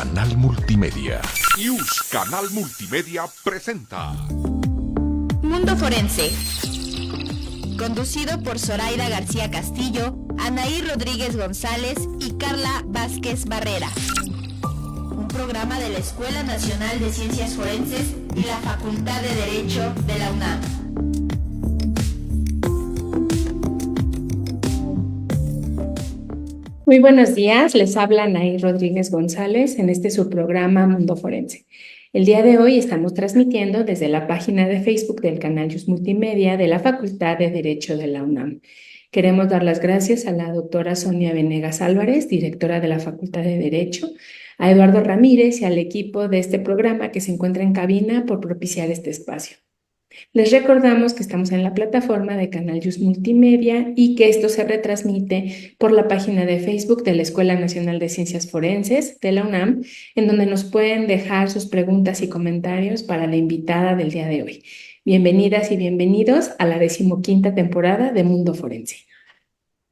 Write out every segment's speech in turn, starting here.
Canal Multimedia. News Canal Multimedia presenta Mundo Forense, conducido por Zoraida García Castillo, Anaí Rodríguez González y Carla Vázquez Barrera. Un programa de la Escuela Nacional de Ciencias Forenses y la Facultad de Derecho de la UNAM. Muy buenos días, les habla Anaí Rodríguez González en su programa Mundo Forense. El día de hoy estamos transmitiendo desde la página de Facebook del canal Just Multimedia de la Facultad de Derecho de la UNAM. Queremos dar las gracias a la doctora Sonia Venegas Álvarez, directora de la Facultad de Derecho, a Eduardo Ramírez y al equipo de este programa que se encuentra en cabina por propiciar este espacio. Les recordamos que estamos en la plataforma de Canal Just Multimedia y que esto se retransmite por la página de Facebook de la Escuela Nacional de Ciencias Forenses de la UNAM, en donde nos pueden dejar sus preguntas y comentarios para la invitada del día de hoy. Bienvenidas y bienvenidos a la 15ª temporada de Mundo Forense.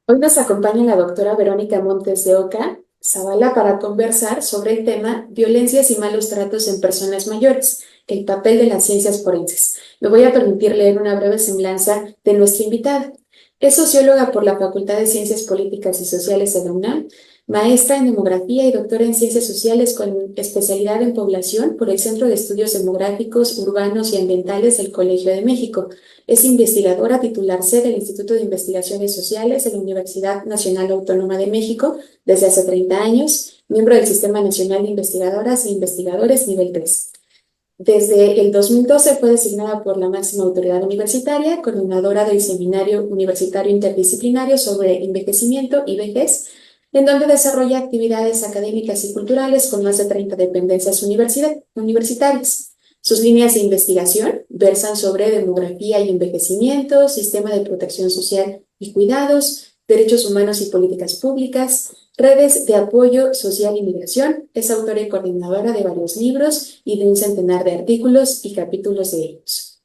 Hoy nos acompaña la doctora Verónica Montes de Oca Zavala para conversar sobre el tema violencias y malos tratos en personas mayores, el papel de las ciencias forenses. Me voy a permitir leer una breve semblanza de nuestra invitada. Es socióloga por la Facultad de Ciencias Políticas y Sociales de la UNAM, maestra en demografía y doctora en ciencias sociales con especialidad en población por el Centro de Estudios Demográficos, Urbanos y Ambientales del Colegio de México. Es investigadora titular C del Instituto de Investigaciones Sociales de la Universidad Nacional Autónoma de México desde hace 30 años, miembro del Sistema Nacional de Investigadoras e Investigadores Nivel 3. Desde el 2012 fue designada por la máxima autoridad universitaria, coordinadora del Seminario Universitario Interdisciplinario sobre Envejecimiento y Vejez, en donde desarrolla actividades académicas y culturales con más de 30 dependencias universitarias. Sus líneas de investigación versan sobre demografía y envejecimiento, sistema de protección social y cuidados, derechos humanos y políticas públicas, redes de apoyo social y migración. Es autora y coordinadora de varios libros y de un centenar de artículos y capítulos de ellos.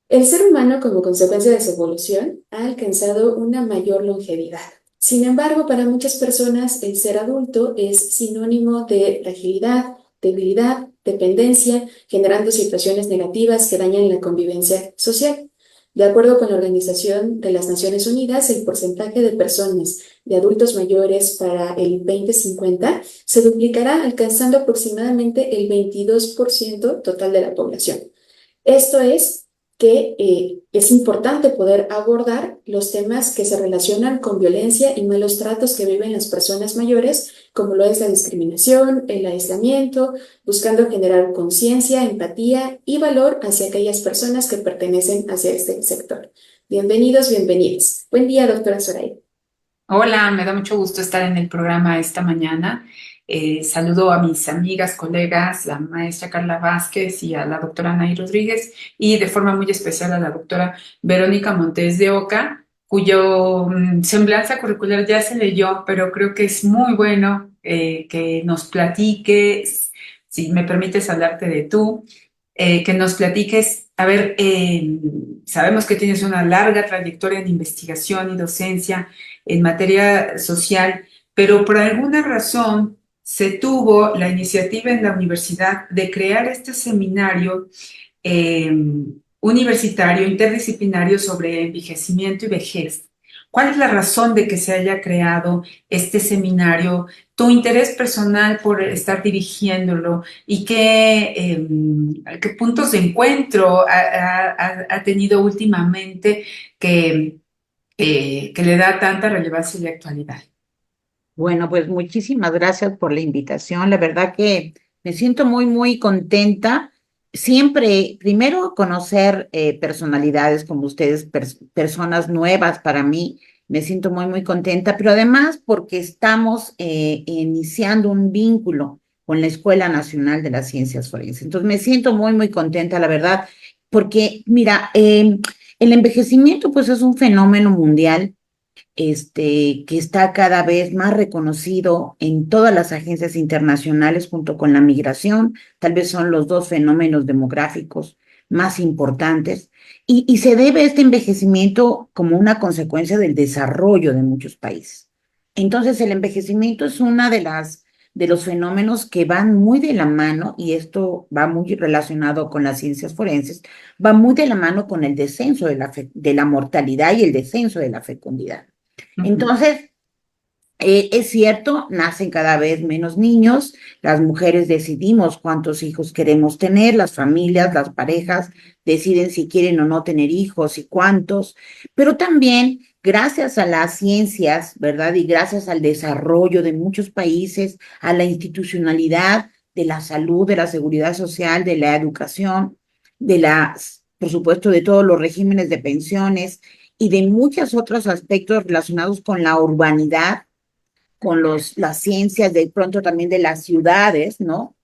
El ser humano, como consecuencia de su evolución, ha alcanzado una mayor longevidad. Sin embargo, para muchas personas, el ser adulto es sinónimo de fragilidad, debilidad, dependencia, generando situaciones negativas que dañan la convivencia social. De acuerdo con la Organización de las Naciones Unidas, el porcentaje de personas de adultos mayores para el 2050 se duplicará, alcanzando aproximadamente el 22% total de la población. Esto es que es importante poder abordar los temas que se relacionan con violencia y malos tratos que viven las personas mayores, como lo es la discriminación, el aislamiento, buscando generar conciencia, empatía y valor hacia aquellas personas que pertenecen hacia este sector. Bienvenidos, bienvenidas. Buen día, doctora Zoraida. Hola, me da mucho gusto estar en el programa esta mañana. Saludo a mis amigas, colegas, la maestra Carla Vázquez y a la doctora Anaí Rodríguez, y de forma muy especial a la doctora Verónica Montes de Oca, cuyo semblanza curricular ya se leyó, pero creo que es muy bueno que nos platiques, si me permites hablarte de tú, que nos platiques, a ver, sabemos que tienes una larga trayectoria en investigación y docencia en materia social, pero por alguna razón se tuvo la iniciativa en la universidad de crear este seminario universitario interdisciplinario sobre envejecimiento y vejez. ¿Cuál es la razón de que se haya creado este seminario? Tu interés personal por estar dirigiéndolo y qué puntos de encuentro ha tenido últimamente que le da tanta relevancia y actualidad. Bueno, pues muchísimas gracias por la invitación. La verdad que me siento muy, muy contenta. Siempre, primero, conocer personalidades como ustedes, personas nuevas para mí. Me siento muy, muy contenta, pero además porque estamos iniciando un vínculo con la Escuela Nacional de las Ciencias Forenses. Entonces, me siento muy, muy contenta, la verdad, porque, mira, el envejecimiento, pues, es un fenómeno mundial que está cada vez más reconocido en todas las agencias internacionales junto con la migración. Tal vez son los dos fenómenos demográficos más importantes, y se debe a este envejecimiento como una consecuencia del desarrollo de muchos países. Entonces, el envejecimiento es una de las de los fenómenos que van muy de la mano, y esto va muy relacionado con las ciencias forenses, va muy de la mano con el descenso de la mortalidad y el descenso de la fecundidad. Entonces, es cierto, nacen cada vez menos niños, las mujeres decidimos cuántos hijos queremos tener, las familias, las parejas deciden si quieren o no tener hijos y cuántos, pero también gracias a las ciencias, ¿verdad? Y gracias al desarrollo de muchos países, a la institucionalidad de la salud, de la seguridad social, de la educación, por supuesto, de todos los regímenes de pensiones y de muchos otros aspectos relacionados con la urbanidad, con las ciencias, de pronto también de las ciudades, ¿no?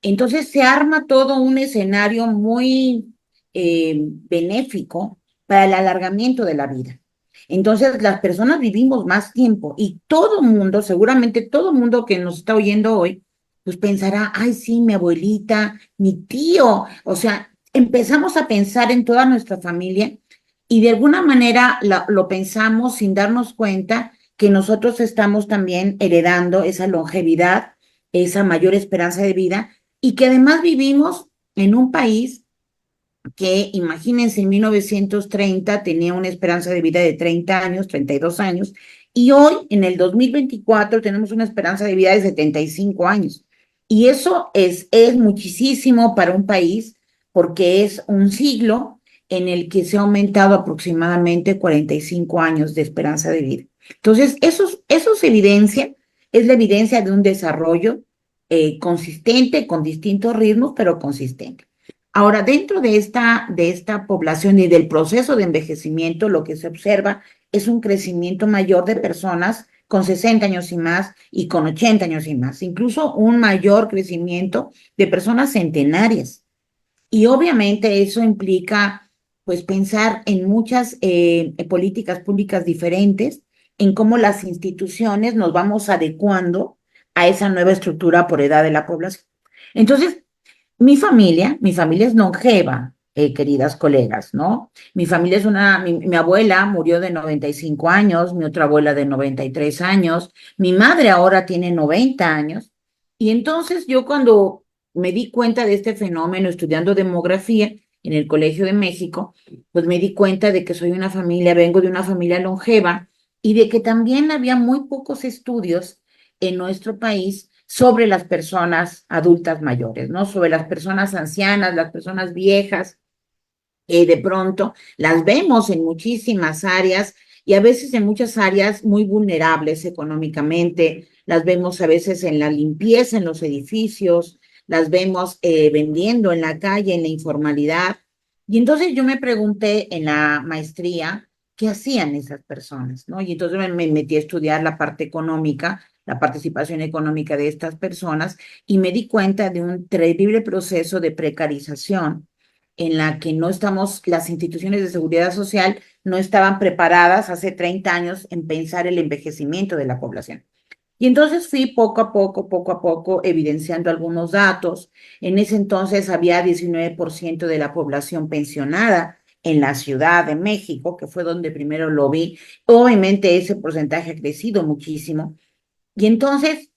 Entonces se arma todo un escenario muy benéfico para el alargamiento de la vida. Entonces las personas vivimos más tiempo y todo mundo, seguramente todo mundo que nos está oyendo hoy, pues pensará, ay, sí, mi abuelita, mi tío, o sea, empezamos a pensar en toda nuestra familia y de alguna manera lo pensamos sin darnos cuenta que nosotros estamos también heredando esa longevidad, esa mayor esperanza de vida y que además vivimos en un país que, imagínense, en 1930 tenía una esperanza de vida de 30 años, 32 años, y hoy, en el 2024, tenemos una esperanza de vida de 75 años. Y eso es muchísimo para un país porque es un siglo en el que se ha aumentado aproximadamente 45 años de esperanza de vida. Entonces, eso es evidencia, es la evidencia de un desarrollo consistente, con distintos ritmos, pero consistente. Ahora, dentro de esta población y del proceso de envejecimiento, lo que se observa es un crecimiento mayor de personas con 60 años y más y con 80 años y más, incluso un mayor crecimiento de personas centenarias. Y obviamente eso implica, pues, pensar en muchas políticas públicas diferentes, en cómo las instituciones nos vamos adecuando a esa nueva estructura por edad de la población. Entonces, mi familia es longeva, queridas colegas, ¿no? Mi familia es mi abuela murió de 95 años, mi otra abuela de 93 años, mi madre ahora tiene 90 años, y entonces yo cuando me di cuenta de este fenómeno estudiando demografía en el Colegio de México, pues me di cuenta de que vengo de una familia longeva, y de que también había muy pocos estudios en nuestro país sobre las personas adultas mayores, ¿no? Sobre las personas ancianas, las personas viejas, de pronto las vemos en muchísimas áreas y a veces en muchas áreas muy vulnerables económicamente, las vemos a veces en la limpieza, en los edificios, las vemos vendiendo en la calle, en la informalidad. Y entonces yo me pregunté en la maestría, ¿qué hacían esas personas? ¿No? Y entonces me metí a estudiar la parte económica, la participación económica de estas personas, y me di cuenta de un terrible proceso de precarización en la que las instituciones de seguridad social no estaban preparadas hace 30 años en pensar el envejecimiento de la población. Y entonces fui poco a poco, evidenciando algunos datos. En ese entonces había 19% de la población pensionada en la Ciudad de México, que fue donde primero lo vi. Obviamente ese porcentaje ha crecido muchísimo. Y entonces,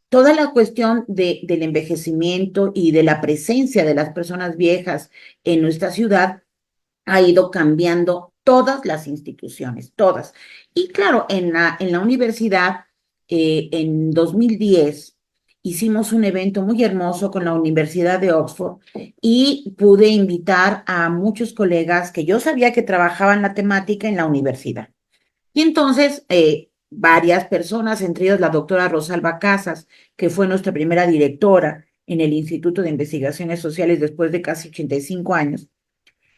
toda la cuestión del envejecimiento y de la presencia de las personas viejas en nuestra ciudad ha ido cambiando todas las instituciones, todas. Y claro, en la universidad, en 2010, hicimos un evento muy hermoso con la Universidad de Oxford y pude invitar a muchos colegas que yo sabía que trabajaban la temática en la universidad. Y entonces, varias personas, entre ellos la doctora Rosalba Casas, que fue nuestra primera directora en el Instituto de Investigaciones Sociales después de casi 85 años,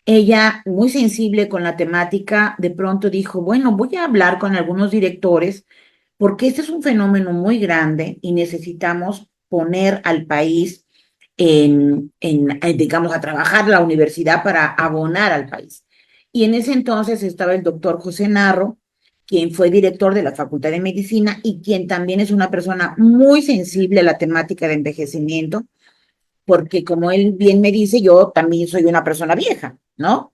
ella, muy sensible con la temática, de pronto dijo, bueno, voy a hablar con algunos directores porque este es un fenómeno muy grande y necesitamos poner al país digamos, a trabajar la universidad para abonar al país. Y en ese entonces estaba el doctor José Narro, quien fue director de la Facultad de Medicina y quien también es una persona muy sensible a la temática de envejecimiento, porque como él bien me dice, yo también soy una persona vieja, ¿no?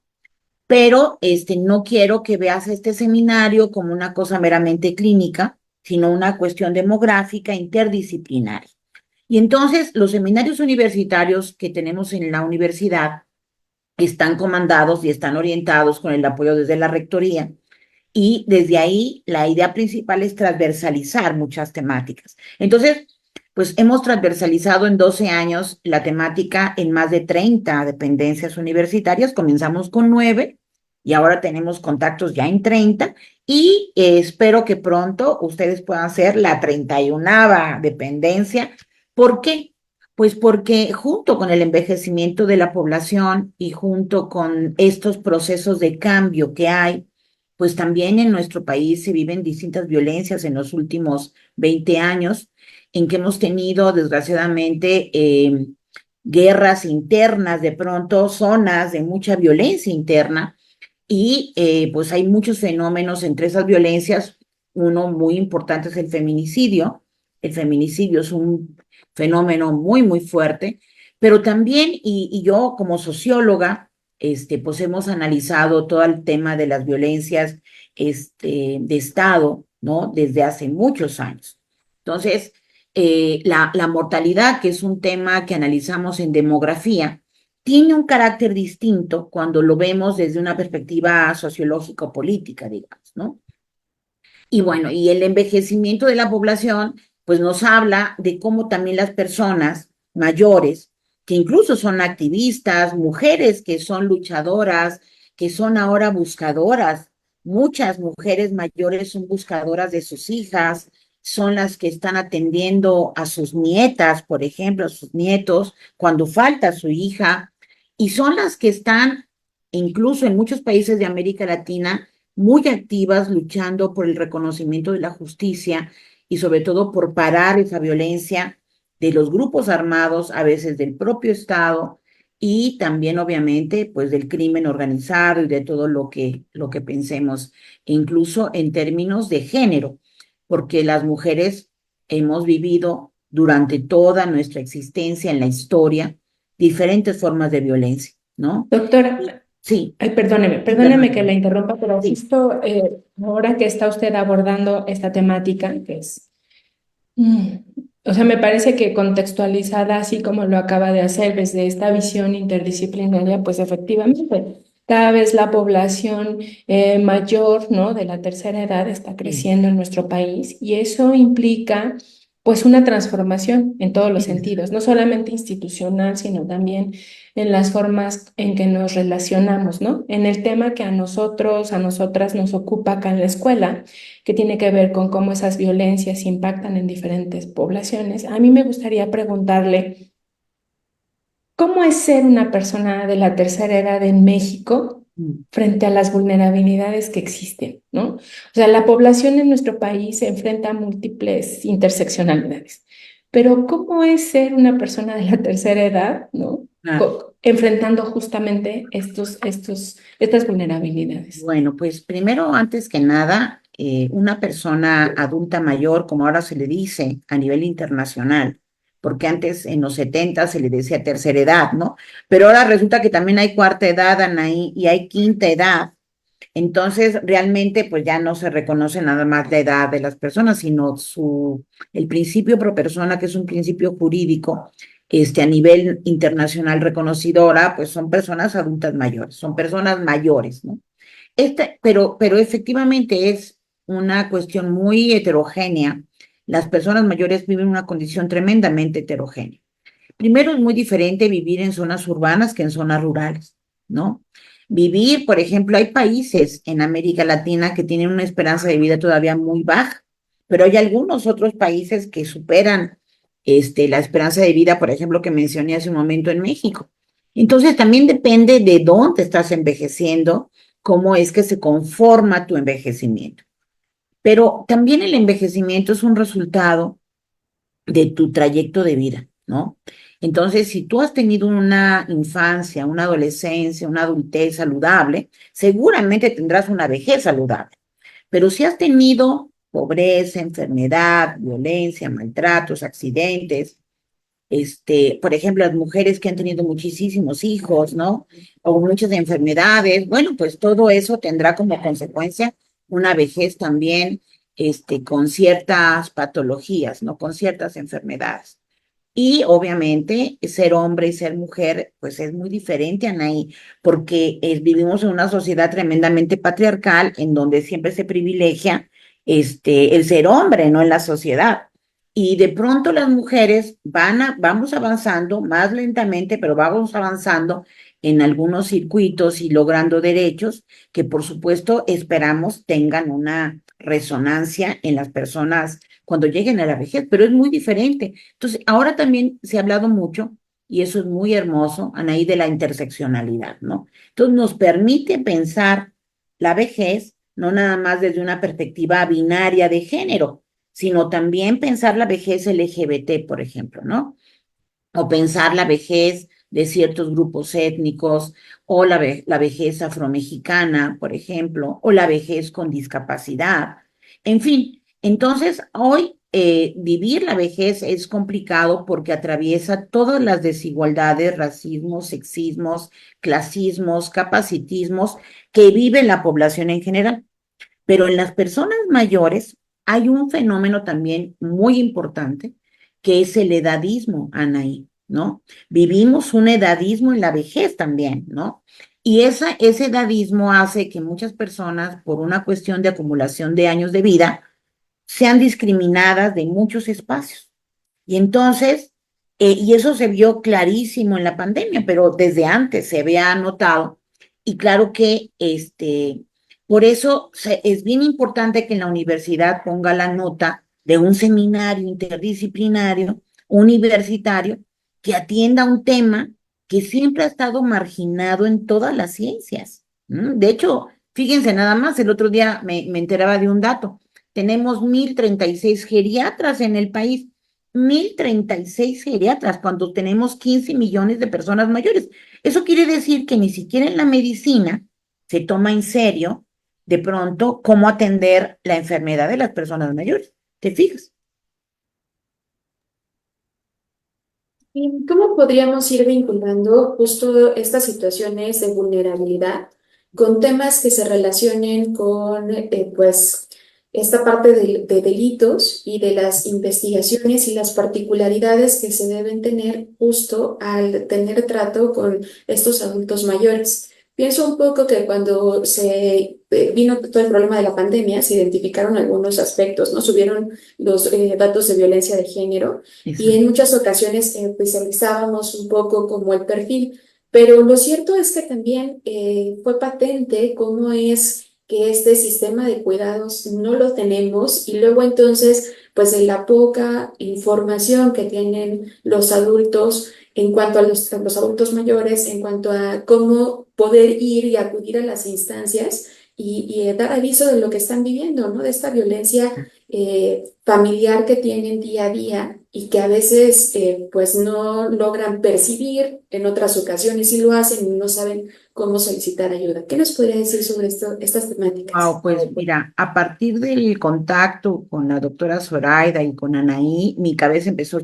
Pero no quiero que veas este seminario como una cosa meramente clínica, sino una cuestión demográfica interdisciplinaria. Y entonces los seminarios universitarios que tenemos en la universidad están comandados y están orientados con el apoyo desde la rectoría. Y desde ahí la idea principal es transversalizar muchas temáticas. Entonces, pues hemos transversalizado en 12 años la temática en más de 30 dependencias universitarias. Comenzamos con 9 y ahora tenemos contactos ya en 30 y espero que pronto ustedes puedan ser la 31ª dependencia. ¿Por qué? Pues porque junto con el envejecimiento de la población y junto con estos procesos de cambio que hay, pues también en nuestro país se viven distintas violencias en los últimos 20 años, en que hemos tenido, desgraciadamente, guerras internas, de pronto zonas de mucha violencia interna, y pues hay muchos fenómenos entre esas violencias. Uno muy importante es el feminicidio. El feminicidio es un fenómeno muy, muy fuerte, pero también, y yo como socióloga, pues hemos analizado todo el tema de las violencias de Estado, ¿no? Desde hace muchos años. Entonces, la mortalidad, que es un tema que analizamos en demografía, tiene un carácter distinto cuando lo vemos desde una perspectiva sociológico-política, digamos, ¿no? Y bueno, y el envejecimiento de la población, pues nos habla de cómo también las personas mayores, que incluso son activistas, mujeres que son luchadoras, que son ahora buscadoras, muchas mujeres mayores son buscadoras de sus hijas, son las que están atendiendo a sus nietas, por ejemplo, a sus nietos, cuando falta su hija, y son las que están, incluso en muchos países de América Latina, muy activas luchando por el reconocimiento de la justicia y sobre todo por parar esa violencia de los grupos armados, a veces del propio Estado y también obviamente pues del crimen organizado y de todo lo que pensemos, incluso en términos de género, porque las mujeres hemos vivido durante toda nuestra existencia en la historia diferentes formas de violencia, ¿no? Doctora, Sí, ay, perdóneme, sí, perdóneme que la interrumpa, pero sí. justo ahora que está usted abordando esta temática, que es, mm, o sea, me parece que contextualizada así como lo acaba de hacer desde esta visión interdisciplinaria, pues efectivamente, cada vez la población mayor, ¿no? De la tercera edad está Sí. creciendo en nuestro país y eso implica pues una transformación en todos los Sí. sentidos, no solamente institucional, sino también en las formas en que nos relacionamos, ¿no? En el tema que a nosotros, a nosotras nos ocupa acá en la escuela, que tiene que ver con cómo esas violencias impactan en diferentes poblaciones. A mí me gustaría preguntarle, ¿cómo es ser una persona de la tercera edad en México Mm. frente a las vulnerabilidades que existen, ¿no? O sea, la población en nuestro país se enfrenta a múltiples interseccionalidades, pero ¿cómo es ser una persona de la tercera edad, ¿no? Ah, Enfrentando justamente estas vulnerabilidades. bueno, pues primero, antes que nada, una persona adulta mayor, como ahora se le dice a nivel internacional, porque antes en los 70 se le decía tercera edad, ¿no? Pero ahora resulta que también hay cuarta edad, Anaí, y hay quinta edad. Entonces, realmente, pues ya no se reconoce nada más la edad de las personas, sino el principio pro persona, que es un principio jurídico, a nivel internacional reconocido ahora, pues son personas adultas mayores, son personas mayores, ¿no? Pero efectivamente es una cuestión muy heterogénea. Las personas mayores viven una condición tremendamente heterogénea. Primero, es muy diferente vivir en zonas urbanas que en zonas rurales, ¿no? Vivir, por ejemplo, hay países en América Latina que tienen una esperanza de vida todavía muy baja, pero hay algunos otros países que superan la esperanza de vida, por ejemplo, que mencioné hace un momento en México. Entonces, también depende de dónde estás envejeciendo, cómo es que se conforma tu envejecimiento. Pero también el envejecimiento es un resultado de tu trayecto de vida, ¿no? Entonces, si tú has tenido una infancia, una adolescencia, una adultez saludable, seguramente tendrás una vejez saludable. Pero si has tenido pobreza, enfermedad, violencia, maltratos, accidentes, por ejemplo, las mujeres que han tenido muchísimos hijos, ¿no? O muchas enfermedades, bueno, pues todo eso tendrá como consecuencia una vejez también, con ciertas patologías, ¿no? Con ciertas enfermedades. Y obviamente ser hombre y ser mujer, pues es muy diferente, Anaí, porque vivimos en una sociedad tremendamente patriarcal en donde siempre se privilegia el ser hombre, ¿no? En la sociedad. Y de pronto las mujeres vamos avanzando más lentamente, pero vamos avanzando en algunos circuitos y logrando derechos que por supuesto esperamos tengan una resonancia en las personas cuando lleguen a la vejez, pero es muy diferente. Entonces, ahora también se ha hablado mucho, y eso es muy hermoso, Anaí, de la interseccionalidad, ¿no? Entonces, nos permite pensar la vejez no nada más desde una perspectiva binaria de género, sino también pensar la vejez LGBT, por ejemplo, ¿no? O pensar la vejez de ciertos grupos étnicos, o la vejez afromexicana, por ejemplo, o la vejez con discapacidad. En fin, entonces hoy vivir la vejez es complicado porque atraviesa todas las desigualdades, racismos, sexismos, clasismos, capacitismos que vive la población en general. Pero en las personas mayores hay un fenómeno también muy importante, que es el edadismo, Anaí, ¿no? Vivimos un edadismo en la vejez también, ¿no? Y ese edadismo hace que muchas personas, por una cuestión de acumulación de años de vida, sean discriminadas de muchos espacios. Y entonces, y eso se vio clarísimo en la pandemia, pero desde antes se había notado. Y claro que por eso es bien importante que en la universidad ponga la nota de un seminario interdisciplinario, universitario, que atienda un tema que siempre ha estado marginado en todas las ciencias. De hecho, fíjense nada más, el otro día me enteraba de un dato. Tenemos 1,036 geriatras en el país. 1,036 geriatras cuando tenemos 15 millones de personas mayores. Eso quiere decir que ni siquiera en la medicina se toma en serio de pronto cómo atender la enfermedad de las personas mayores. ¿Te fijas? ¿Y cómo podríamos ir vinculando justo estas situaciones de vulnerabilidad con temas que se relacionen con, pues, esta parte de delitos y de las investigaciones y las particularidades que se deben tener justo al tener trato con estos adultos mayores? Pienso un poco que cuando se vino todo el problema de la pandemia, se identificaron algunos aspectos, ¿no? Subieron los datos de violencia de género y en Exacto. muchas ocasiones especializábamos un poco como el perfil, pero lo cierto es que también fue patente cómo es que este sistema de cuidados no lo tenemos y luego entonces, pues en la poca información que tienen los adultos en cuanto a los adultos mayores, en cuanto a cómo poder ir y acudir a las instancias y dar aviso de lo que están viviendo, ¿no? De esta violencia familiar que tienen día a día y que a veces pues no logran percibir, en otras ocasiones sí lo hacen y no saben cómo solicitar ayuda. ¿Qué nos podría decir sobre estas temáticas? Wow, pues mira, a partir del contacto con la doctora Zoraida y con Anaí, mi cabeza empezó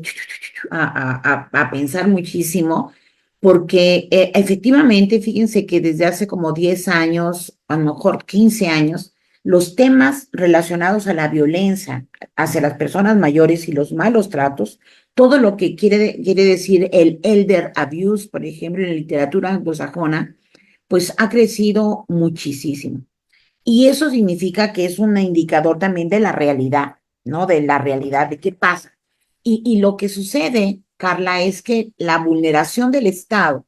a pensar muchísimo, porque efectivamente, fíjense que desde hace como 10 años, a lo mejor 15 años, los temas relacionados a la violencia hacia las personas mayores y los malos tratos, todo lo que quiere decir el elder abuse, por ejemplo, en la literatura anglosajona, pues ha crecido muchísimo. Y eso significa que es un indicador también de la realidad, ¿no? De la realidad, de qué pasa. Y lo que sucede, Carla, es que la vulneración del Estado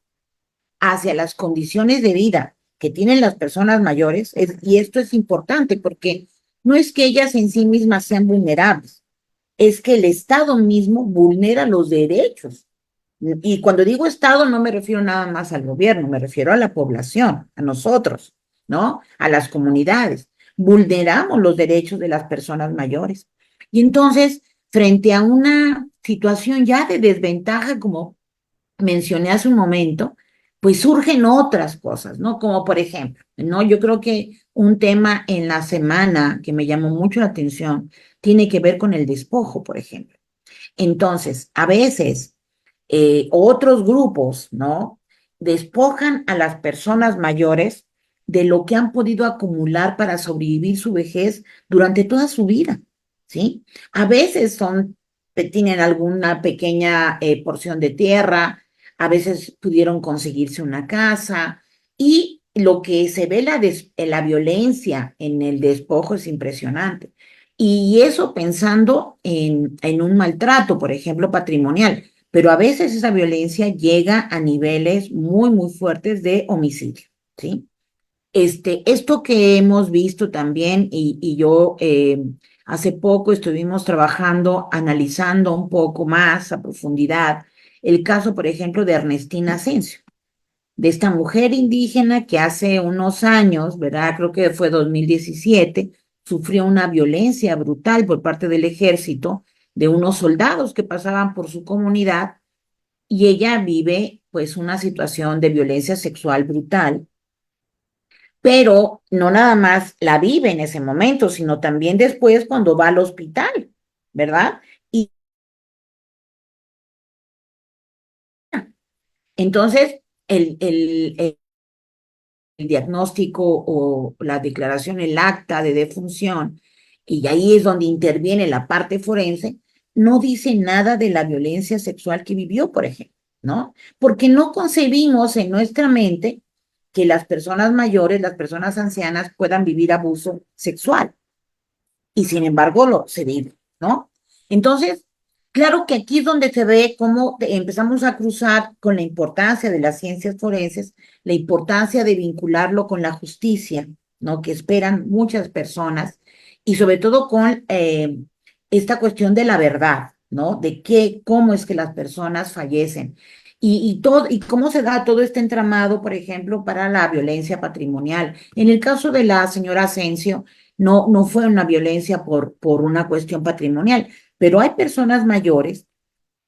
hacia las condiciones de vida que tienen las personas mayores, y esto es importante porque no es que ellas en sí mismas sean vulnerables, es que el Estado mismo vulnera los derechos. Y cuando digo Estado no me refiero nada más al gobierno, me refiero a la población, a nosotros, ¿no? A las comunidades. Vulneramos los derechos de las personas mayores. Y entonces, frente a una situación ya de desventaja, como mencioné hace un momento, pues surgen otras cosas, ¿no? Como por ejemplo, ¿no? Yo creo que un tema en la semana que me llamó mucho la atención tiene que ver con el despojo, por ejemplo. Entonces, a veces otros grupos, ¿no? Despojan a las personas mayores de lo que han podido acumular para sobrevivir su vejez durante toda su vida, ¿sí? A veces son tienen alguna pequeña porción de tierra, a veces pudieron conseguirse una casa y lo que se ve la violencia en el despojo es impresionante. Y eso pensando en un maltrato, por ejemplo, patrimonial, pero a veces esa violencia llega a niveles muy, muy fuertes de homicidio, ¿sí? Esto que hemos visto también, y yo hace poco estuvimos trabajando, analizando un poco más a profundidad el caso, por ejemplo, de Ernestina Asensio, de esta mujer indígena que hace unos años, ¿verdad? Creo que fue 2017, sufrió una violencia brutal por parte del ejército, de unos soldados que pasaban por su comunidad, y ella vive pues una situación de violencia sexual brutal, pero no nada más la vive en ese momento, sino también después cuando va al hospital, ¿verdad? Y entonces el diagnóstico o la declaración, el acta de defunción, y ahí es donde interviene la parte forense, no dice nada de la violencia sexual que vivió, por ejemplo, ¿no? Porque no concebimos en nuestra mente que las personas mayores, las personas ancianas puedan vivir abuso sexual y sin embargo se vive, ¿no? Entonces, claro que aquí es donde se ve cómo empezamos a cruzar con la importancia de las ciencias forenses, la importancia de vincularlo con la justicia, ¿no? Que esperan muchas personas y sobre todo con esta cuestión de la verdad, ¿no? De cómo es que las personas fallecen. Y cómo se da todo este entramado, por ejemplo, para la violencia patrimonial. En el caso de la señora Asensio, no fue una violencia por una cuestión patrimonial, pero hay personas mayores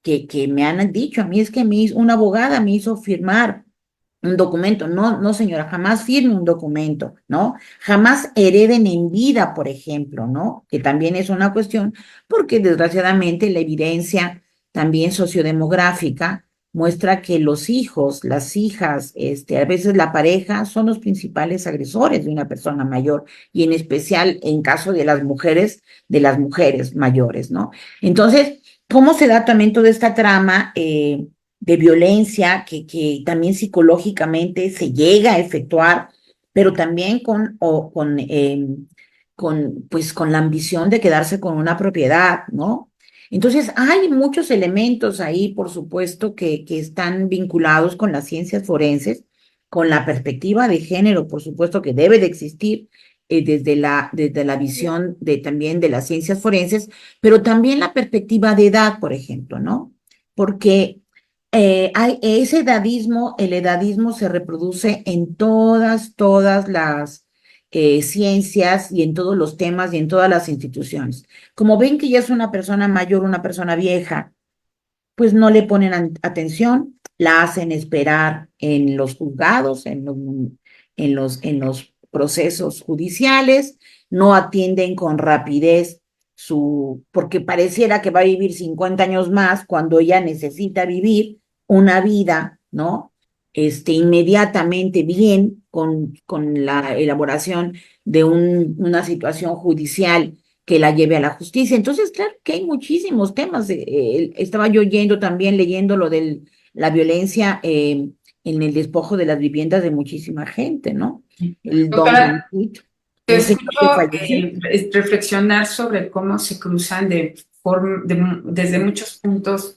que me han dicho, a mí es que una abogada me hizo firmar un documento. No, no, señora, jamás firme un documento, ¿no? Jamás hereden en vida, por ejemplo, ¿no? Que también es una cuestión, porque desgraciadamente la evidencia también sociodemográfica muestra que los hijos, las hijas, a veces la pareja son los principales agresores de una persona mayor y en especial en caso de las mujeres mayores, ¿no? Entonces, ¿cómo se da también toda esta trama de violencia que también psicológicamente se llega a efectuar, pero también pues, con la ambición de quedarse con una propiedad, ¿no? Entonces, hay muchos elementos ahí, por supuesto, que están vinculados con las ciencias forenses, con la perspectiva de género, por supuesto, que debe de existir desde la visión también de las ciencias forenses, pero también la perspectiva de edad, por ejemplo, ¿no? Porque hay ese edadismo, el edadismo se reproduce en todas las ciencias y en todos los temas y en todas las instituciones. Como ven que ya es una persona mayor, una persona vieja, pues no le ponen atención, la hacen esperar en los juzgados, en los procesos judiciales, no atienden con rapidez porque pareciera que va a vivir 50 años más cuando ella necesita vivir una vida, ¿no? Inmediatamente bien con la elaboración de una situación judicial que la lleve a la justicia. Entonces, claro que hay muchísimos temas. Estaba yo leyendo lo de la violencia en el despojo de las viviendas de muchísima gente, ¿no? El don Doctora, Juanito, te un señor que escucho falleció. reflexionar sobre cómo se cruzan desde muchos puntos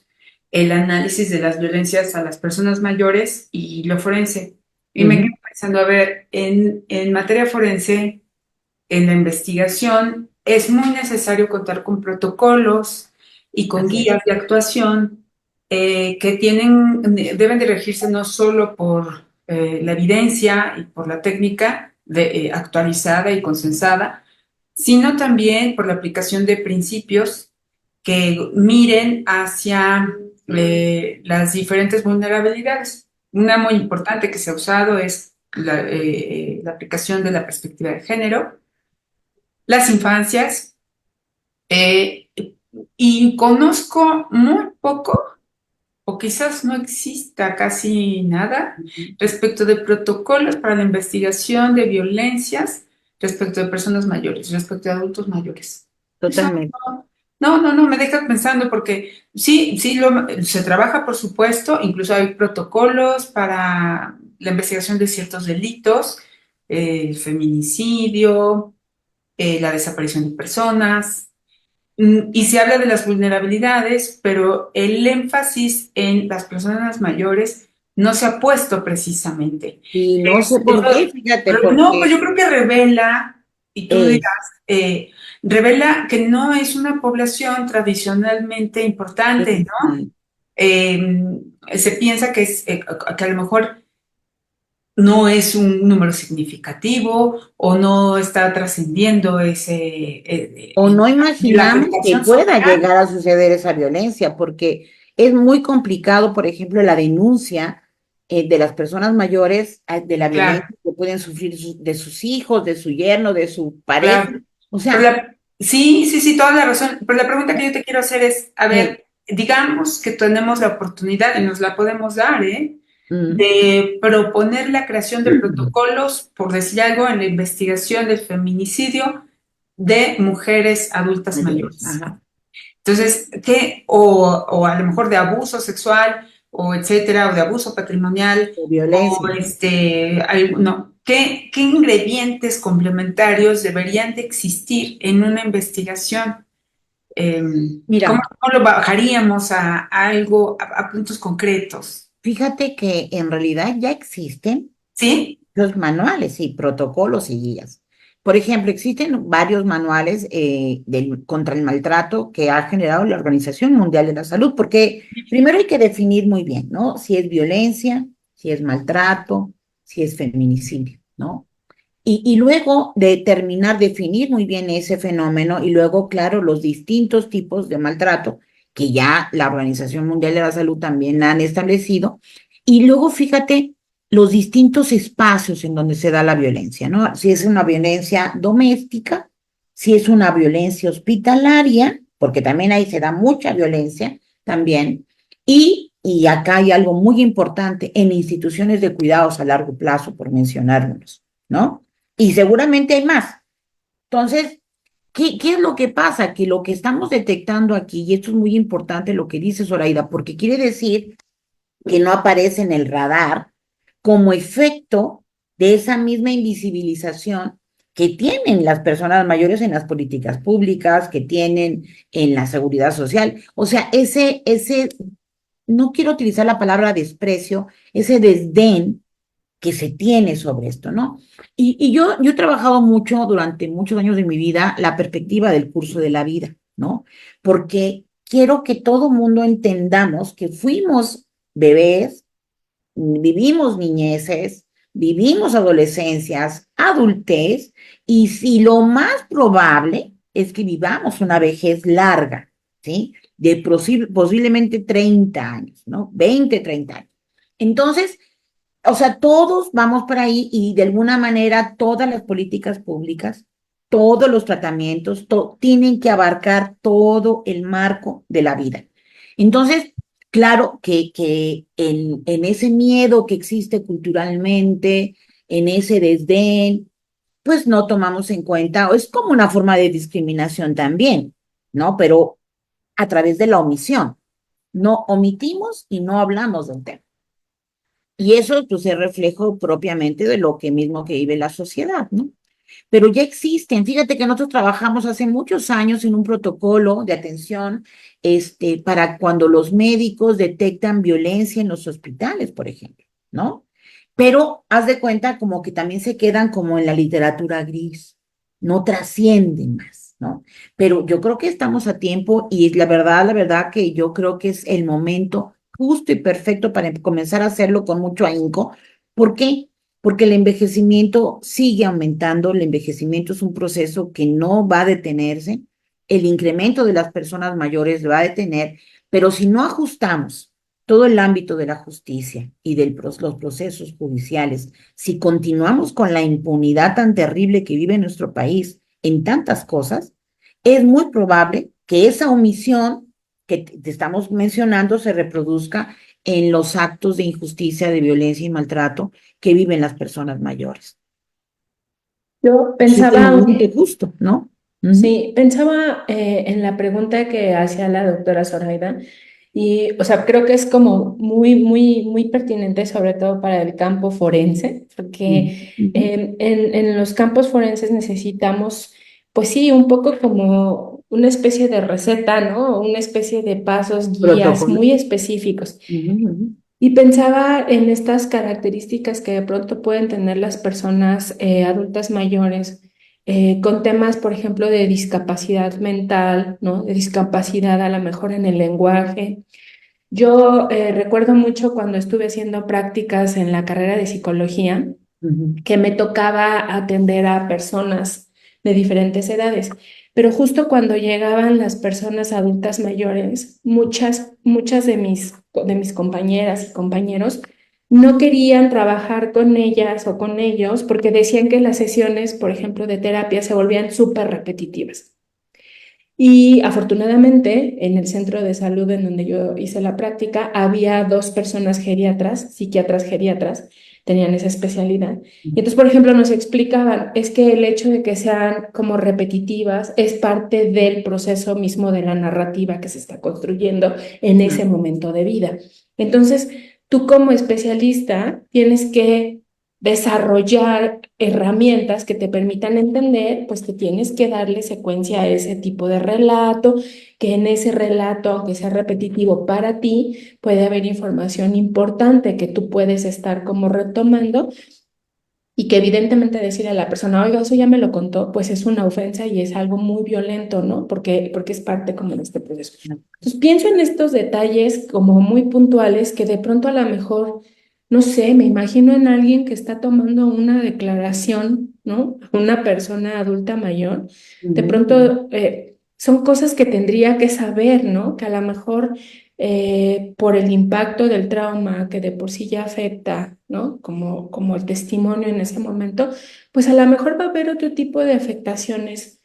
el análisis de las violencias a las personas mayores y lo forense. Y me quedo pensando, a ver, en materia forense, en la investigación, es muy necesario contar con protocolos y con Así es. guías de actuación que deben de regirse no solo por la evidencia y por la técnica actualizada y consensada, sino también por la aplicación de principios que miren hacia las diferentes vulnerabilidades. Una muy importante que se ha usado es la aplicación de la perspectiva de género, las infancias, eh, y conozco muy poco, o quizás no exista casi nada, respecto de protocolos para la investigación de violencias respecto de personas mayores, respecto de adultos mayores. Eso Totalmente. No, me deja pensando porque sí, se trabaja, por supuesto, incluso hay protocolos para la investigación de ciertos delitos, el feminicidio, la desaparición de personas, y se habla de las vulnerabilidades, pero el énfasis en las personas mayores no se ha puesto precisamente. Y no sé por qué, fíjate, No, pues yo porque creo que revela, y tú dirás, es, revela que no es una población tradicionalmente importante, ¿no? es- Eh, Se piensa que a lo mejor no es un número significativo o no está trascendiendo o no la imaginamos que afectación pueda social. llegar a suceder esa violencia, porque es muy complicado, por ejemplo, la denuncia de las personas mayores de la Claro, violencia que pueden sufrir de sus hijos, de su yerno, de su pareja. claro. O Pero sea, sí, toda la razón. Pero la pregunta que yo te quiero hacer es, a eh, ver, digamos que tenemos la oportunidad, y nos la podemos dar, mm, de proponer la creación de protocolos, por decir algo, en la investigación del feminicidio de mujeres adultas mayores, mayores. ajá, Entonces, o a lo mejor de abuso sexual, o etcétera, o de abuso patrimonial, de o violencia. no, ¿qué ingredientes complementarios deberían de existir en una investigación? Eh, ¿Cómo, Mira, cómo lo bajaríamos a algo, a puntos concretos? fíjate que en realidad ya existen ¿Sí? los manuales y protocolos y guías. Por ejemplo, existen varios manuales contra el maltrato que ha generado la Organización Mundial de la Salud, porque primero hay que definir muy bien, ¿no? Si es violencia, si es maltrato, si es feminicidio, ¿no? Y luego determinar, definir muy bien ese fenómeno y luego, claro, los distintos tipos de maltrato que ya la Organización Mundial de la Salud también han establecido. Y luego, fíjate, los distintos espacios en donde se da la violencia, ¿no? Si es una violencia doméstica, si es una violencia hospitalaria, porque también ahí se da mucha violencia también. Y acá hay algo muy importante en instituciones de cuidados a largo plazo, por mencionármelos, ¿no? Y seguramente hay más. Entonces, ¿qué es lo que pasa? Que lo que estamos detectando aquí, y esto es muy importante lo que dice Zoraida, porque quiere decir que no aparece en el radar como efecto de esa misma invisibilización que tienen las personas mayores en las políticas públicas, que tienen en la seguridad social. O sea, no quiero utilizar la palabra desprecio, ese desdén que se tiene sobre esto, ¿no? Y yo he trabajado mucho durante muchos años de mi vida la perspectiva del curso de la vida, ¿no? Porque quiero que todo mundo entendamos que fuimos bebés, vivimos niñeces, vivimos adolescencias, adultez, y si lo más probable es que vivamos una vejez larga, ¿sí? De posiblemente 30 años, ¿no? 20, 30 años. Entonces, o sea, todos vamos por ahí y de alguna manera todas las políticas públicas, todos los tratamientos, tienen que abarcar todo el marco de la vida. Entonces, claro que en ese miedo que existe culturalmente, en ese desdén, pues no tomamos en cuenta, o es como una forma de discriminación también, ¿no? Pero a través de la omisión. No omitimos y no hablamos del tema. Y eso pues es reflejo propiamente de lo que mismo que vive la sociedad, ¿no? Pero ya existen. Fíjate que nosotros trabajamos hace muchos años en un protocolo de atención para cuando los médicos detectan violencia en los hospitales, por ejemplo, ¿no? Pero haz de cuenta como que también se quedan como en la literatura gris, no trascienden más, ¿no? Pero yo creo que estamos a tiempo y la verdad que yo creo que es el momento justo y perfecto para comenzar a hacerlo con mucho ahínco. ¿Por qué? Porque el envejecimiento sigue aumentando, el envejecimiento es un proceso que no va a detenerse, el incremento de las personas mayores va a detener, pero si no ajustamos todo el ámbito de la justicia y de los procesos judiciales, si continuamos con la impunidad tan terrible que vive nuestro país en tantas cosas, es muy probable que esa omisión que te estamos mencionando se reproduzca en los actos de injusticia, de violencia y maltrato que viven las personas mayores. Yo Y es el pensaba, momento justo, ¿no? Sí, pensaba en la pregunta que hacía la doctora Zoraida y, o sea, creo que es como muy pertinente, sobre todo para el campo forense, porque Ujú. en los campos forenses necesitamos, pues sí, un poco como una especie de receta, ¿no? Una especie de pasos, guías Protocolo. muy específicos. Ujú, ujú. Y pensaba en estas características que de pronto pueden tener las personas adultas mayores con temas, por ejemplo, de discapacidad mental, ¿no? De discapacidad a lo mejor en el lenguaje. Yo recuerdo mucho cuando estuve haciendo prácticas en la carrera de psicología Ujú. que me tocaba atender a personas de diferentes edades. Pero justo cuando llegaban las personas adultas mayores, muchas de mis compañeras y compañeros no querían trabajar con ellas o con ellos porque decían que las sesiones, por ejemplo, de terapia se volvían súper repetitivas. Y afortunadamente, en el centro de salud en donde yo hice la práctica, había dos personas geriatras, psiquiatras geriatras, tenían esa especialidad. Y entonces, por ejemplo, nos explicaban, es que el hecho de que sean como repetitivas es parte del proceso mismo de la narrativa que se está construyendo en ese momento de vida. Entonces, tú como especialista tienes que desarrollar herramientas que te permitan entender, pues que tienes que darle secuencia a ese tipo de relato, que en ese relato, aunque sea repetitivo para ti, puede haber información importante que tú puedes estar como retomando y que evidentemente decirle a la persona, oiga, eso ya me lo contó, pues es una ofensa y es algo muy violento, ¿no? Porque es parte como de este proceso. Entonces pienso en estos detalles como muy puntuales que de pronto a lo mejor, no sé, me imagino en alguien que está tomando una declaración, ¿no? Una persona adulta mayor, de Ujú, ujú. pronto son cosas que tendría que saber, ¿no? Que a lo mejor por el impacto del trauma que de por sí ya afecta, ¿no? Como el testimonio en ese momento, pues a lo mejor va a haber otro tipo de afectaciones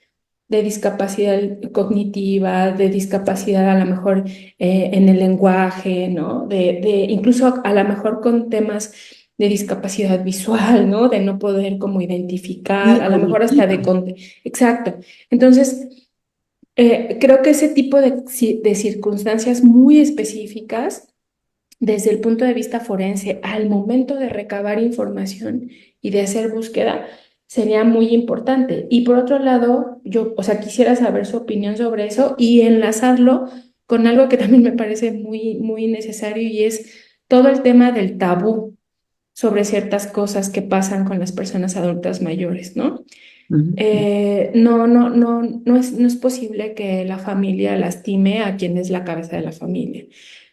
de discapacidad cognitiva, de discapacidad a lo mejor en el lenguaje, ¿no? Incluso a lo mejor con temas de discapacidad visual, ¿no? De no poder como identificar, Y a lo mejor hasta auditiva. Exacto. Entonces, creo que ese tipo de circunstancias muy específicas, desde el punto de vista forense, al momento de recabar información y de hacer búsqueda, sería muy importante. Y por otro lado, yo, o sea, quisiera saber su opinión sobre eso y enlazarlo con algo que también me parece muy necesario y es todo el tema del tabú sobre ciertas cosas que pasan con las personas adultas mayores, ¿no? Ujú. No es posible que la familia lastime a quien es la cabeza de la familia.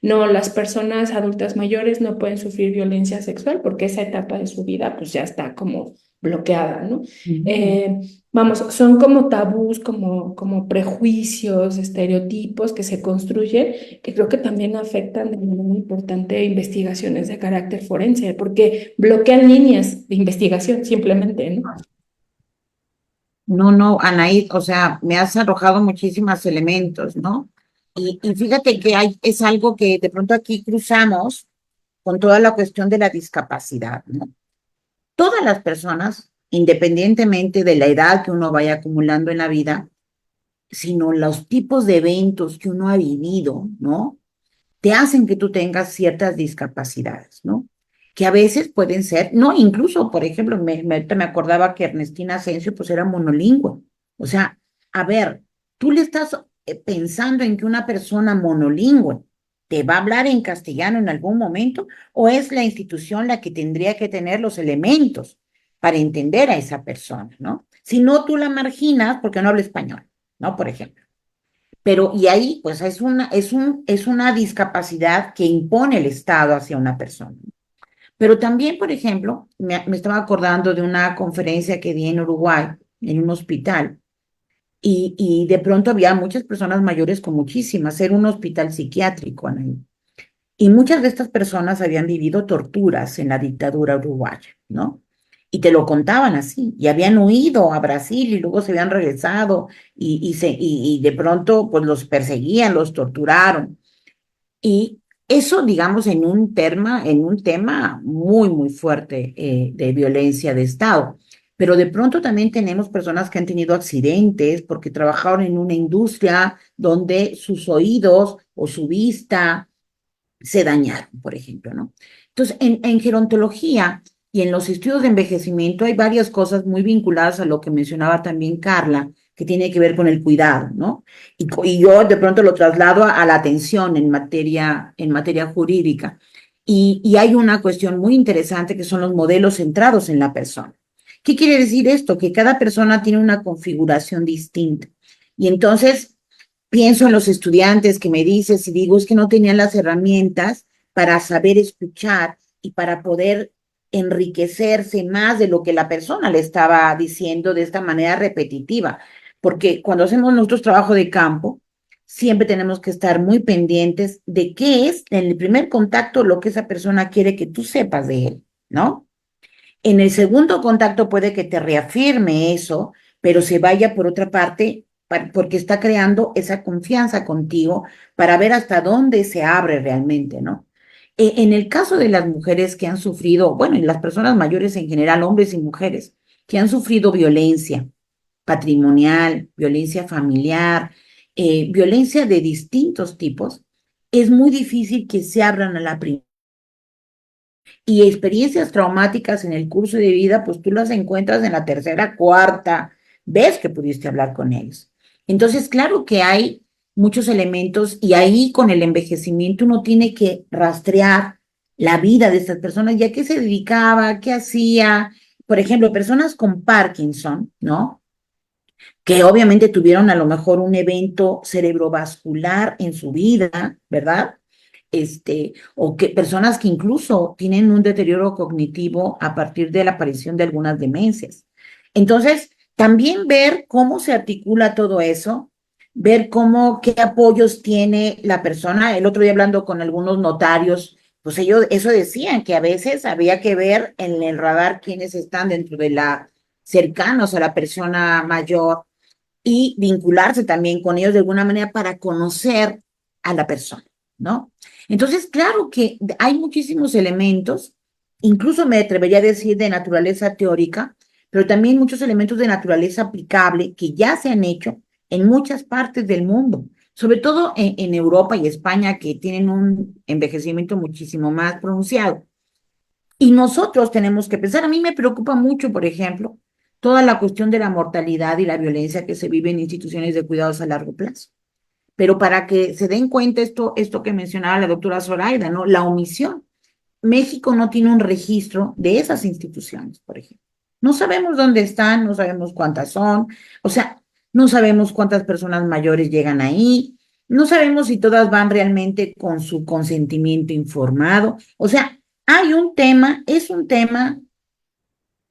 No, las personas adultas mayores no pueden sufrir violencia sexual porque esa etapa de su vida pues ya está como bloqueada, ¿no? Ujú. Eh, Vamos, son como tabús, como prejuicios, estereotipos que se construyen, que creo que también afectan de manera importante investigaciones de carácter forense, porque bloquean líneas de investigación simplemente, ¿no? No, no, Anaí, o sea, me has arrojado muchísimos elementos, ¿no? Y fíjate que es algo que de pronto aquí cruzamos con toda la cuestión de la discapacidad, ¿no? Todas las personas, independientemente de la edad que uno vaya acumulando en la vida, sino los tipos de eventos que uno ha vivido, ¿no? Te hacen que tú tengas ciertas discapacidades, ¿no? Que a veces pueden ser, no, incluso, por ejemplo, ahorita me acordaba que Ernestina Asensio pues era monolingüe. O sea, a ver, tú le estás pensando en que una persona monolingüe te va a hablar en castellano en algún momento, o es la institución la que tendría que tener los elementos para entender a esa persona, ¿no? Si no, tú la marginas porque no habla español, ¿no? Por ejemplo. Pero, y ahí, pues, es una discapacidad que impone el Estado hacia una persona. Pero también, por ejemplo, me estaba acordando de una conferencia que di en Uruguay, en un hospital, y de pronto había muchas personas mayores con muchísimas, era un hospital psiquiátrico, Anaí. Y muchas de estas personas habían vivido torturas en la dictadura uruguaya, ¿no? Y te lo contaban así, y habían huido a Brasil y luego se habían regresado y de pronto pues los perseguían, los torturaron. Y eso, digamos, en un tema muy fuerte de violencia de Estado. pero de pronto también tenemos personas que han tenido accidentes porque trabajaron en una industria donde sus oídos o su vista se dañaron, por ejemplo, ¿no? Entonces, en gerontología y en los estudios de envejecimiento hay varias cosas muy vinculadas a lo que mencionaba también Carla, que tiene que ver con el cuidado, ¿no? Y yo de pronto lo traslado a la atención en materia jurídica. Y hay una cuestión muy interesante que son los modelos centrados en la persona. ¿Qué quiere decir esto? Que cada persona tiene una configuración distinta. Y entonces pienso en los estudiantes que me dices y digo, es que no tenían las herramientas para saber escuchar y para poder enriquecerse más de lo que la persona le estaba diciendo de esta manera repetitiva. Porque cuando hacemos nuestro trabajo de campo, siempre tenemos que estar muy pendientes de qué es en el primer contacto lo que esa persona quiere que tú sepas de él, ¿no? En el segundo contacto puede que te reafirme eso, pero se vaya por otra parte porque está creando esa confianza contigo para ver hasta dónde se abre realmente, ¿no? En el caso de las mujeres que han sufrido, bueno, y las personas mayores en general, hombres y mujeres, que han sufrido violencia patrimonial, violencia familiar, violencia de distintos tipos, es muy difícil que se abran a la primera y experiencias traumáticas en el curso de vida, pues tú las encuentras en la tercera, cuarta vez que pudiste hablar con ellos. Entonces, claro que hay muchos elementos y ahí con el envejecimiento uno tiene que rastrear la vida de estas personas, ya qué se dedicaba, qué hacía. Por ejemplo, personas con Parkinson, ¿no? Que obviamente tuvieron a lo mejor un evento cerebrovascular en su vida, ¿verdad? O que personas que incluso tienen un deterioro cognitivo a partir de la aparición de algunas demencias. Entonces, también ver cómo se articula todo eso, ver qué apoyos tiene la persona. El otro día hablando con algunos notarios, pues ellos eso decían, que a veces había que ver en el radar quiénes están dentro de cercanos a la persona mayor y vincularse también con ellos de alguna manera para conocer a la persona, ¿no? Entonces, claro que hay muchísimos elementos, incluso me atrevería a decir de naturaleza teórica, pero también muchos elementos de naturaleza aplicable que ya se han hecho en muchas partes del mundo, sobre todo en Europa y España, que tienen un envejecimiento muchísimo más pronunciado. Y nosotros tenemos que pensar, a mí me preocupa mucho, por ejemplo, toda la cuestión de la mortalidad y la violencia que se vive en instituciones de cuidados a largo plazo. Pero para que se den cuenta esto que mencionaba la doctora Zoraida, ¿no? La omisión. México no tiene un registro de esas instituciones, por ejemplo. No sabemos dónde están, no sabemos cuántas son, o sea, no sabemos cuántas personas mayores llegan ahí, no sabemos si todas van realmente con su consentimiento informado. O sea, hay un tema, es un tema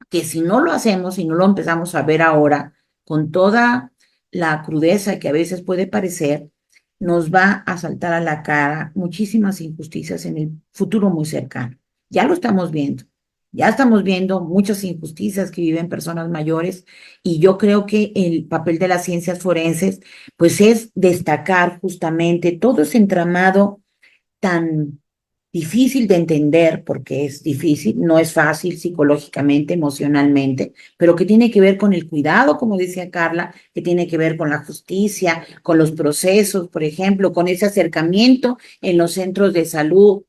que si no lo hacemos, si no lo empezamos a ver ahora, con toda la crudeza que a veces puede parecer, nos va a saltar a la cara muchísimas injusticias en el futuro muy cercano. Ya lo estamos viendo. Ya estamos viendo muchas injusticias que viven personas mayores y yo creo que el papel de las ciencias forenses pues es destacar justamente todo ese entramado tan difícil de entender, porque es difícil, no es fácil psicológicamente, emocionalmente, pero que tiene que ver con el cuidado, como decía Carla, que tiene que ver con la justicia, con los procesos, por ejemplo, con ese acercamiento en los centros de salud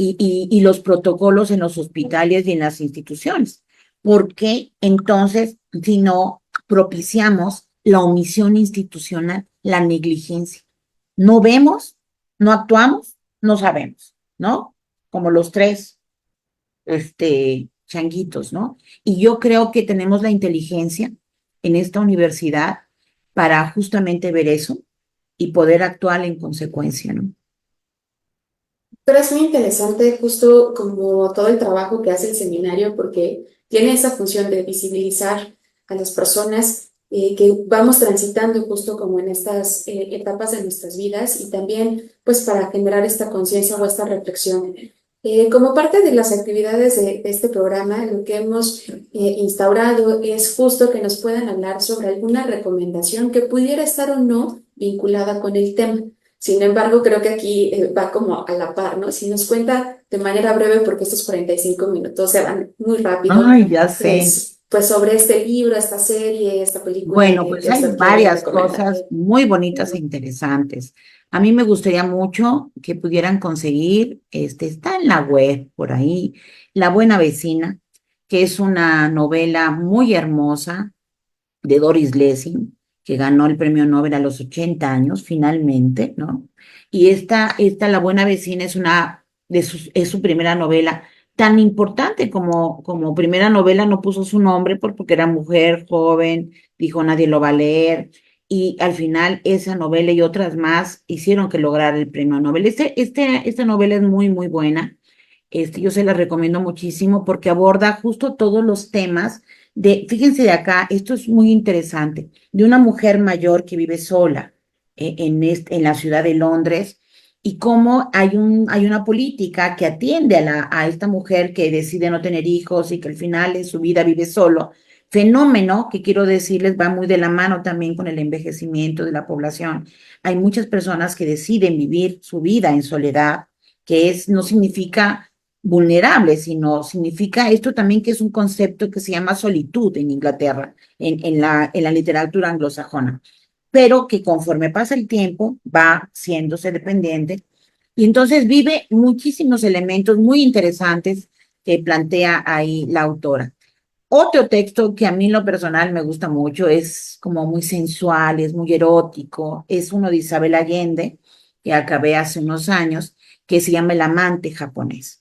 y los protocolos en los hospitales y en las instituciones. Porque entonces, si no propiciamos la omisión institucional, la negligencia, no vemos, no actuamos, no sabemos, ¿no? Como los tres, changuitos, ¿no? Y yo creo que tenemos la inteligencia en esta universidad para justamente ver eso y poder actuar en consecuencia, ¿no? Pero es muy interesante justo como todo el trabajo que hace el seminario porque tiene esa función de visibilizar a las personas que vamos transitando justo como en estas etapas de nuestras vidas y también pues para generar esta conciencia o esta reflexión. Como parte de las actividades de este programa, lo que hemos instaurado es justo que nos puedan hablar sobre alguna recomendación que pudiera estar o no vinculada con el tema. Sin embargo, creo que aquí va como a la par, ¿no? Si nos cuenta de manera breve, porque estos 45 minutos se van muy rápido. Ay, ya sé. pues sobre este libro, esta serie, esta película Bueno, pues que hay usted quiere varias recomendar. cosas muy bonitas e interesantes. A mí me gustaría mucho que pudieran conseguir, está en la web por ahí, La Buena Vecina, que es una novela muy hermosa de Doris Lessing, que ganó el premio Nobel a los 80 años, finalmente, ¿no? Y La Buena Vecina es su primera novela tan importante como primera novela, no puso su nombre porque era mujer, joven, dijo nadie lo va a leer, y al final esa novela y otras más hicieron que lograra el premio Nobel. Esta novela es muy, muy buena. Yo se la recomiendo muchísimo porque aborda justo todos los temas fíjense de acá, esto es muy interesante, de una mujer mayor que vive sola en la ciudad de Londres y cómo hay una política que atiende a esta mujer que decide no tener hijos y que al final en su vida vive solo. Fenómeno que quiero decirles va muy de la mano también con el envejecimiento de la población. Hay muchas personas que deciden vivir su vida en soledad, no significa vulnerable, sino significa esto también que es un concepto que se llama solitud en Inglaterra, en la literatura anglosajona, pero que conforme pasa el tiempo va haciéndose dependiente y entonces vive muchísimos elementos muy interesantes que plantea ahí la autora. Otro texto que a mí en lo personal me gusta mucho, es como muy sensual, es muy erótico, es uno de Isabel Allende, que acabé hace unos años, que se llama El amante japonés.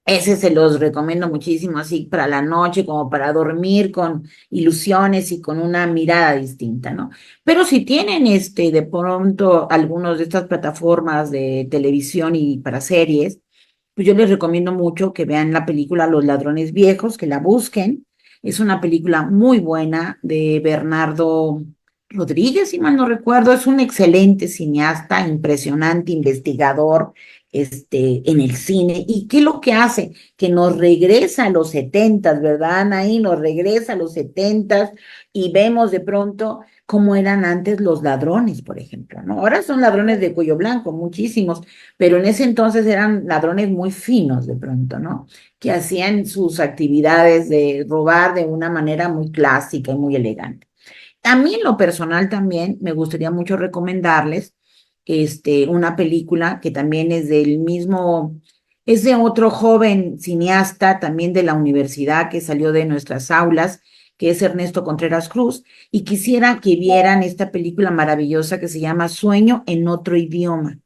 Ese se los recomiendo muchísimo, así para la noche, como para dormir con ilusiones y con una mirada distinta, ¿no? Pero si tienen de pronto algunos de estas plataformas de televisión y para series, pues yo les recomiendo mucho que vean la película Los Ladrones Viejos, que la busquen. Es una película muy buena de Bernardo Rodríguez, si mal no recuerdo. Es un excelente cineasta, impresionante investigador, en el cine. ¿Y qué es lo que hace? Que nos regresa a los 70, ¿verdad, Anaí? Nos regresa a los 70 y vemos de pronto cómo eran antes los ladrones, por ejemplo, ¿no? Ahora son ladrones de cuello blanco, muchísimos, pero en ese entonces eran ladrones muy finos de pronto, ¿no? Que hacían sus actividades de robar de una manera muy clásica y muy elegante. A mí en lo personal también me gustaría mucho recomendarles una película que también es de otro joven cineasta también de la universidad que salió de nuestras aulas, que es Ernesto Contreras Cruz, y quisiera que vieran esta película maravillosa que se llama Sueño en otro idioma.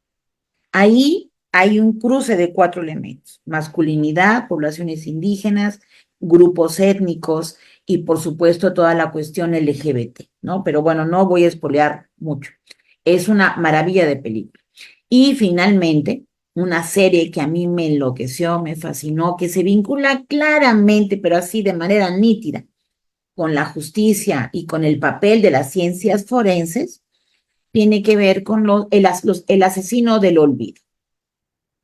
Ahí hay un cruce de 4 elementos: masculinidad, poblaciones indígenas, grupos étnicos y por supuesto toda la cuestión LGBT, ¿no? Pero bueno, no voy a espolear mucho. Es una maravilla de película. Y finalmente, una serie que a mí me enloqueció, me fascinó, que se vincula claramente, pero así de manera nítida, con la justicia y con el papel de las ciencias forenses, tiene que ver con el asesino del olvido.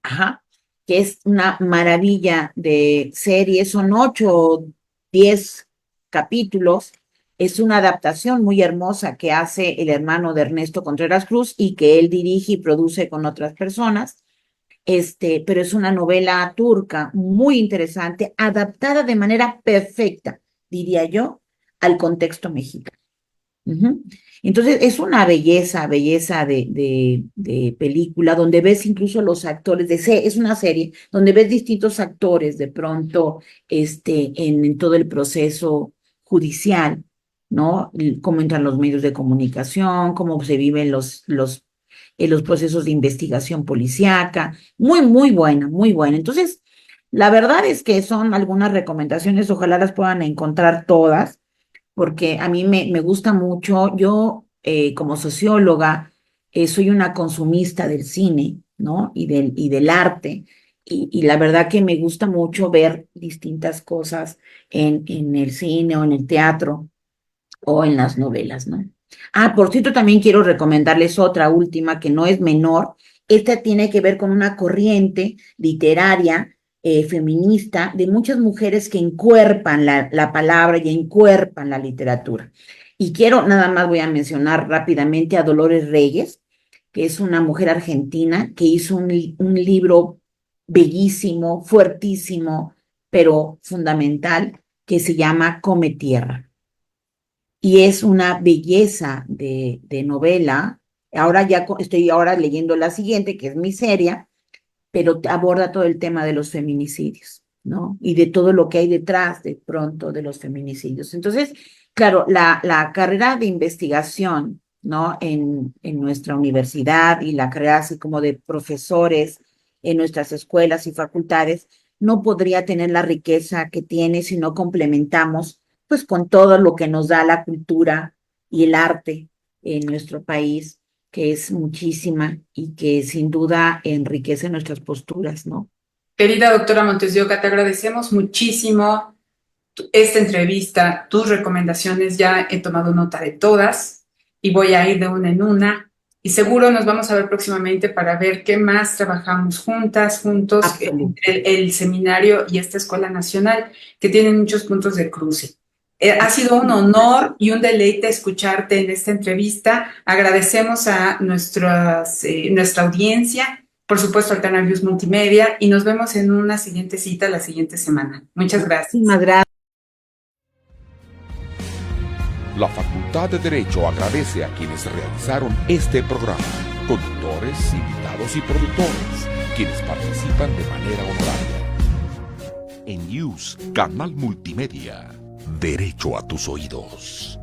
Ajá, que es una maravilla de serie, son 8 o 10 capítulos, es una adaptación muy hermosa que hace el hermano de Ernesto Contreras Cruz y que él dirige y produce con otras personas, pero es una novela turca muy interesante, adaptada de manera perfecta, diría yo, al contexto mexicano. Ujú. Entonces, es una belleza de película donde ves incluso los actores, es una serie donde ves distintos actores de pronto en todo el proceso judicial, ¿no? Cómo entran los medios de comunicación, cómo se viven los procesos de investigación policíaca. Muy, muy buena, muy buena. Entonces, la verdad es que son algunas recomendaciones, ojalá las puedan encontrar todas porque a mí me gusta mucho. Yo, como socióloga, soy una consumista del cine, ¿no? Y del arte, y la verdad que me gusta mucho ver distintas cosas en el cine o en el teatro o en las novelas, ¿no? Ah, por cierto, también quiero recomendarles otra última que no es menor. Esta tiene que ver con una corriente literaria feminista de muchas mujeres que encuerpan la palabra y encuerpan la literatura. Y quiero, nada más voy a mencionar rápidamente a Dolores Reyes, que es una mujer argentina que hizo un libro bellísimo, fuertísimo, pero fundamental, que se llama Come Tierra. Y es una belleza de novela. Ahora estoy ahora leyendo la siguiente, que es mi serie, pero aborda todo el tema de los feminicidios, ¿no? Y de todo lo que hay detrás de pronto de los feminicidios. Entonces, claro, la carrera de investigación, ¿no? En nuestra universidad y la carrera así como de profesores en nuestras escuelas y facultades no podría tener la riqueza que tiene si no complementamos pues con todo lo que nos da la cultura y el arte en nuestro país, que es muchísima y que sin duda enriquece nuestras posturas, ¿no? Querida doctora Montes de Oca, te agradecemos muchísimo esta entrevista, tus recomendaciones, ya he tomado nota de todas y voy a ir de una en una y seguro nos vamos a ver próximamente para ver qué más trabajamos juntas, juntos, entre el seminario y esta Escuela Nacional, que tienen muchos puntos de cruce. Ha sido un honor y un deleite escucharte en esta entrevista. Agradecemos a nuestra audiencia, por supuesto al canal News Multimedia, y nos vemos en una siguiente cita la siguiente semana. Muchas gracias. Muchísimas gracias. La Facultad de Derecho agradece a quienes realizaron este programa, conductores, invitados y productores, quienes participan de manera honoraria. En News, Canal Multimedia. Derecho a tus oídos.